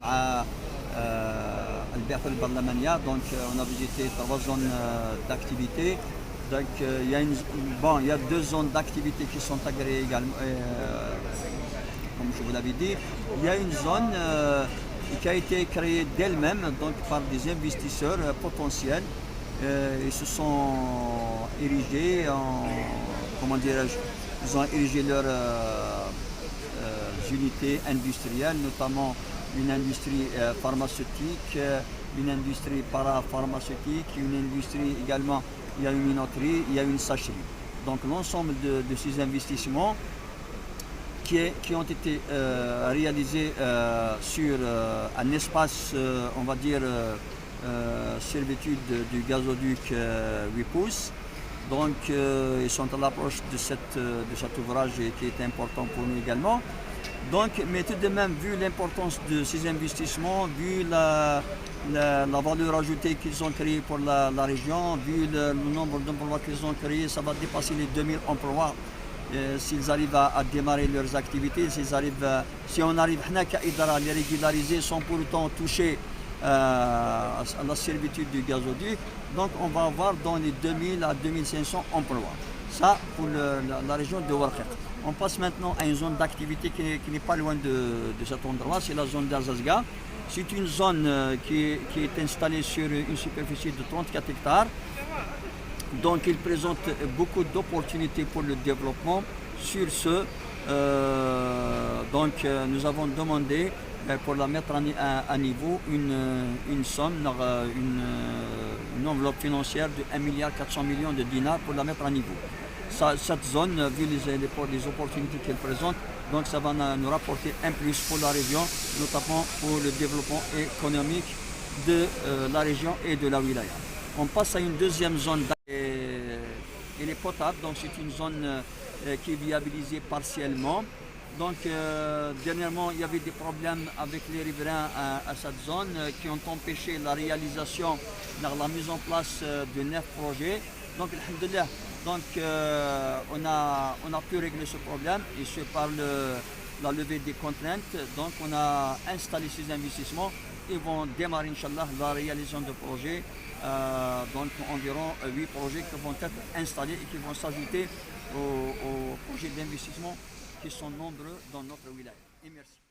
à البعثة البرلمانية. Donc on a visité trois zones d'activité. Donc il y a deux zones d'activité qui sont agréées également, comme je vous l'avais dit. Il y a une zone qui a été créée d'elle-même donc par des investisseurs potentiels. Ils se sont érigés en, comment dirais-je, ils ont érigé leurs unités industrielles, notamment une industrie pharmaceutique, une industrie parapharmaceutique, une industrie également, il y a une minoterie, il y a une sacherie. Donc l'ensemble de ces investissements qui ont été réalisés sur un espace, on va dire, servitude du gazoduc 8 pouces. Donc ils sont à l'approche de cet ouvrage qui est important pour nous également. Donc, mais tout de même, vu l'importance de ces investissements, vu la valeur ajoutée qu'ils ont créée pour la région, vu le nombre d'emplois qu'ils ont créés, ça va dépasser les 2000 emplois s'ils arrivent à démarrer leurs activités, si on arrive à les régulariser sans pour autant toucher à la servitude du gazoduc, donc on va avoir dans les 2000 à 2500 emplois. Ça pour la région de Ouarkhet. On passe maintenant à une zone d'activité qui n'est pas loin de cet endroit, c'est la zone d'Azazga. C'est une zone qui est installée sur une superficie de 34 hectares. Donc il présente beaucoup d'opportunités pour le développement. Sur ce, nous avons demandé pour la mettre à niveau une somme, une enveloppe financière de 1,4 milliard de dinars pour la mettre à niveau. Cette zone, vu les opportunités qu'elle présente, donc ça va nous rapporter un plus pour la région, notamment pour le développement économique de la région et de la wilaya. On passe à une deuxième zone, elle est potable, donc c'est une zone qui est viabilisée partiellement. Donc dernièrement, il y avait des problèmes avec les riverains à cette zone qui ont empêché la réalisation, la mise en place de 9 projets. Donc, alhamdoulilah, on a pu régler ce problème et ce par la levée des contraintes. Donc on a installé ces investissements et vont démarrer, Inch'Allah, la réalisation de projets. Donc environ 8 projets qui vont être installés et qui vont s'ajouter aux projets d'investissement qui sont nombreux dans notre wilaya. Et merci.